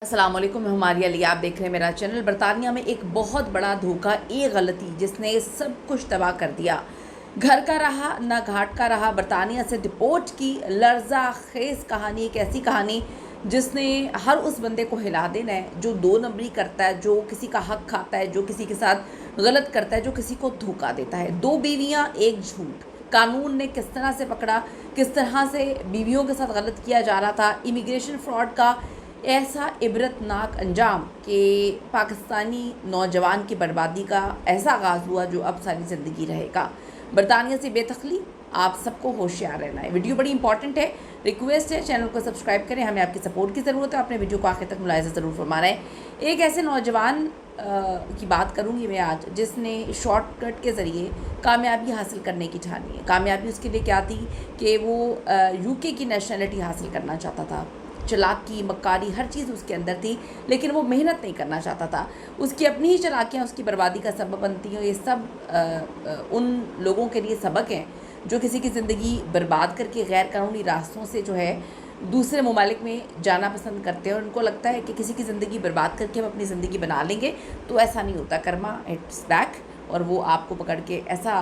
अस्सलाम वालेकुम, मैं हमारी अली, आप देख रहे हैं मेरा चैनल। बरतानिया में एक बहुत बड़ा धोखा, एक गलती जिसने सब कुछ तबाह कर दिया। घर का रहा ना घाट का रहा। बरतानिया से डिपोर्ट की लर्जा खेज कहानी, एक ऐसी कहानी जिसने हर उस बंदे को हिला देना है जो दो नंबरी करता है, जो किसी का हक खाता है, जो किसी के साथ गलत करता है, जो किसी को धोखा देता है। दो बीवियाँ एक झूठ। कानून ने किस तरह से पकड़ा, किस तरह से बीवियों के साथ गलत किया जा रहा था। इमिग्रेशन फ्रॉड का ऐसा इबरतनाक अंजाम कि पाकिस्तानी नौजवान की बर्बादी का ऐसा आगाज़ हुआ जो अब सारी ज़िंदगी रहेगा। बरतानिया से बेदखली, आप सबको होशियार रहना है। वीडियो बड़ी इंपॉर्टेंट है, रिक्वेस्ट है चैनल को सब्सक्राइब करें, हमें आपकी सपोर्ट की ज़रूरत है। अपने वीडियो को आखिर तक मुलाहिज़ा ज़रूर फरमाना है। एक ऐसे नौजवान की बात करूँगी मैं आज, जिसने शॉर्टकट के ज़रिए कामयाबी हासिल करने की ठानी है। कामयाबी उसके लिए क्या थी कि वो यूके की नेशनलिटी हासिल करना चाहता था। चालाकी, मक्कारी, हर चीज़ उसके अंदर थी, लेकिन वो मेहनत नहीं करना चाहता था। उसकी अपनी ही चालाकियाँ उसकी बर्बादी का सबब बनती हैं। ये सब उन लोगों के लिए सबक हैं जो किसी की ज़िंदगी बर्बाद करके गैर कानूनी रास्तों से जो है दूसरे ममालिक में जाना पसंद करते हैं, और उनको लगता है कि किसी की ज़िंदगी बर्बाद करके हम अपनी ज़िंदगी बना लेंगे। तो ऐसा नहीं होता। कर्मा इट्स बैक, और वो आपको पकड़ के ऐसा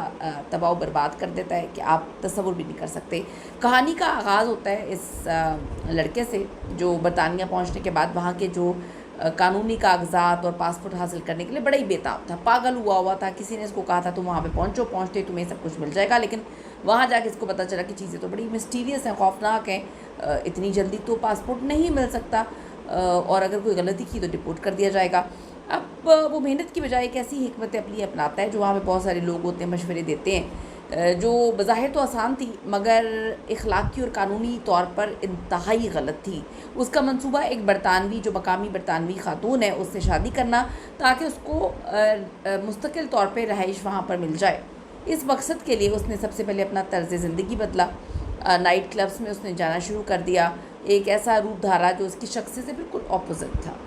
तबाह बर्बाद कर देता है कि आप तसव्वुर भी नहीं कर सकते। कहानी का आगाज़ होता है इस लड़के से जो बरतानिया पहुंचने के बाद वहाँ के जो कानूनी कागजात और पासपोर्ट हासिल करने के लिए बड़ा ही बेताब था, पागल हुआ था। किसी ने इसको कहा था तुम वहाँ पे पहुँचो, पहुँचते तुम्हें सब कुछ मिल जाएगा, लेकिन वहाँ जाके इसको पता चला कि चीज़ें तो बड़ी मिस्टीरियस हैं, खौफनाक हैं। इतनी जल्दी तो पासपोर्ट नहीं मिल सकता, और अगर कोई गलती की तो डिपोर्ट कर दिया जाएगा। अब वो मेहनत की बजाय एक ऐसी हिकमत अपनी अपनाता है जो वहाँ पे बहुत सारे लोग होते हैं, मशवरे देते हैं, जो बज़ाहिर तो आसान थी मगर इखलाकी और कानूनी तौर पर इंतहाई गलत थी। उसका मंसूबा एक बरतानवी, जो मकामी बरतानवी खातून है, उससे शादी करना ताकि उसको मुस्तकिल तौर पर रहाइश वहाँ पर मिल जाए। इस मकसद के लिए उसने सबसे पहले अपना तर्ज़ ज़िंदगी बदला। नाइट क्लब्स में उसने जाना शुरू कर दिया, एक ऐसा रूप धारा जो उसकी शख्सियत से बिल्कुल अपोजिट था,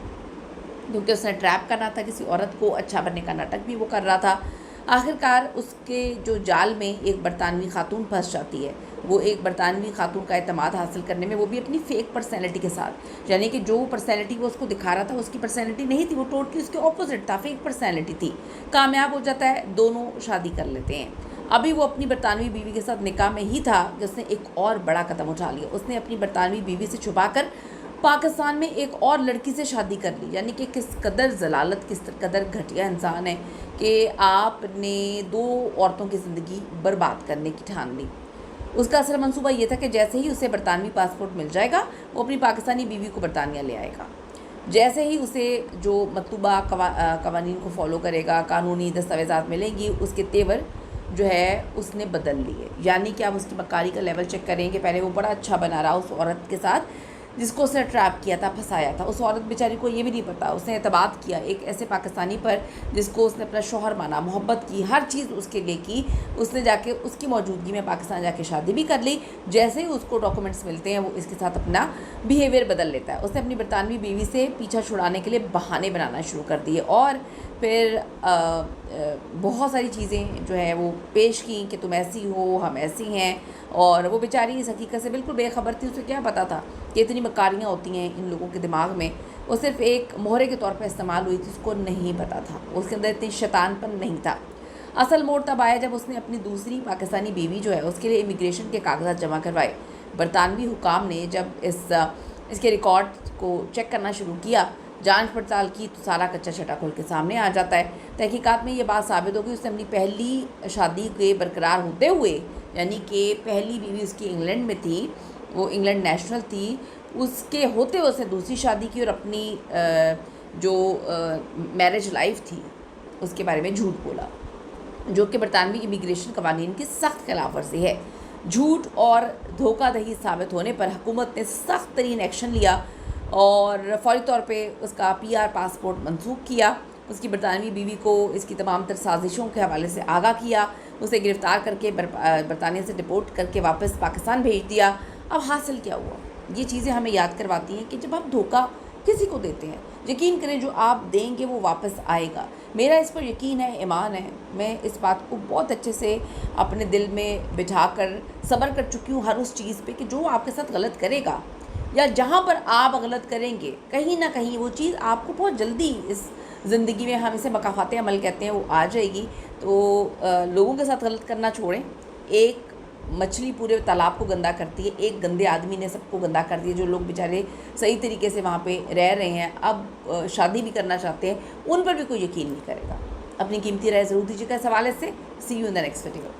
क्योंकि उसने ट्रैप करना था किसी औरत को, अच्छा बनने का नाटक भी वो कर रहा था। आखिरकार उसके जो जाल में एक बरतानवी खातून फंस जाती है। वो एक बरतानवी खातून का एतमाद हासिल करने में, वो भी अपनी फ़ेक पर्सनैलिटी के साथ, यानी कि जो पर्सनैलिटी वो उसको दिखा रहा था उसकी पर्सनैलिटी नहीं थी, वो टोटली उसके ऑपोजिट था, फ़ेक पर्सनैलिटी थी। कामयाब हो जाता है, दोनों शादी कर लेते हैं। अभी वो अपनी बरतानवी बीवी के साथ निकाह में ही था कि उसने एक और बड़ा कदम उठा लिया। उसने अपनी बरतानवी बीवी से छुपाकर पाकिस्तान में एक और लड़की से शादी कर ली। यानी कि किस कदर जलालत, किस कदर घटिया इंसान है कि आपने दो औरतों की ज़िंदगी बर्बाद करने की ठान ली। उसका असल मंसूबा ये था कि जैसे ही उसे बरतानवी पासपोर्ट मिल जाएगा, वो अपनी पाकिस्तानी बीवी को बरतानिया ले आएगा। जैसे ही उसे जो मतलूबा कवानीन को फॉलो करेगा, कानूनी दस्तावेज़ात मिलेंगी, उसके तेवर जो है उसने बदल लिए। यानी कि आप उसकी मक्कारी का लेवल चेक करेंगे। पहले वो बड़ा अच्छा बना रहा उस औरत के साथ जिसको उसने ट्रैप किया था, फंसाया था। उस औरत बेचारी को ये भी नहीं पता, उसने एतबार किया एक ऐसे पाकिस्तानी पर जिसको उसने अपना शौहर माना, मोहब्बत की, हर चीज़ उसके लिए की। उसने जाके उसकी मौजूदगी में पाकिस्तान जाके शादी भी कर ली। जैसे ही उसको डॉक्यूमेंट्स मिलते हैं, वो इसके साथ अपना बिहेवियर बदल लेता है। उसने अपनी बरतानवी बीवी से पीछा छुड़ाने के लिए बहाने बनाना शुरू कर दिए, और फिर बहुत सारी चीज़ें जो है वो पेश की कि तुम ऐसी हो, हम ऐसी हैं। और वो बेचारी इस हकीकत से बिल्कुल बेखबर थी। उसे क्या पता था कि इतनी मकारियाँ होती हैं इन लोगों के दिमाग में। वो सिर्फ एक मोहरे के तौर पर इस्तेमाल हुई थी, उसको नहीं पता था, उसके अंदर इतनी शैतानपन नहीं था। असल मोड़ तब आया जब उसने अपनी दूसरी पाकिस्तानी बीवी जो है उसके लिए इमिग्रेशन के कागजात जमा करवाए। बरतानवी हुकाम ने जब इसके रिकॉर्ड को चेक करना शुरू किया, जांच पड़ताल की, तो सारा कच्चा छटा खोल के सामने आ जाता है। तहकीकात में ये बात साबित हो गई उसने अपनी पहली शादी के बरकरार होते हुए, यानी कि पहली बीवी उसकी इंग्लैंड में थी, वो इंग्लैंड नेशनल थी, उसके होते हुए उसने दूसरी शादी की और अपनी जो मैरिज लाइफ थी उसके बारे में झूठ बोला, जो कि बरतानवी इमिग्रेशन कवानीन की सख्त खिलाफ वर्जी है। झूठ और धोखाधड़ी साबित होने पर हुकूमत ने सख्त तरीन एक्शन लिया और फौरी तौर पे उसका PR पासपोर्ट मनसूख किया। उसकी बरतानवी बीवी को इसकी तमाम तर साजिशों के हवाले से आगाह किया, उसे गिरफ़्तार करके बरतानिया से डिपोर्ट करके वापस पाकिस्तान भेज दिया। अब हासिल क्या हुआ, ये चीज़ें हमें याद करवाती हैं कि जब आप धोखा किसी को देते हैं, यकीन करें जो आप देंगे वो वापस आएगा। मेरा इस पर यकीन है, ईमान है। मैं इस बात को बहुत अच्छे से अपने दिल में बिठा कर सब्र कर चुकी हूँ हर उस चीज़ पे कि जो आपके साथ गलत करेगा या जहाँ पर आप गलत करेंगे कहीं ना कहीं वो चीज़ आपको बहुत जल्दी इस ज़िंदगी में, हम इसे मकाफ़ात अमल कहते हैं, वो आ जाएगी। तो लोगों के साथ गलत करना छोड़ें। एक मछली पूरे तालाब को गंदा करती है, एक गंदे आदमी ने सबको गंदा कर दिया। जो लोग बेचारे सही तरीके से वहाँ पे रह रहे हैं, अब शादी भी करना चाहते हैं, उन पर भी कोई यकीन नहीं करेगा। अपनी कीमती राय ज़रूर दीजिएगा इस हवाले से। See you in the next video.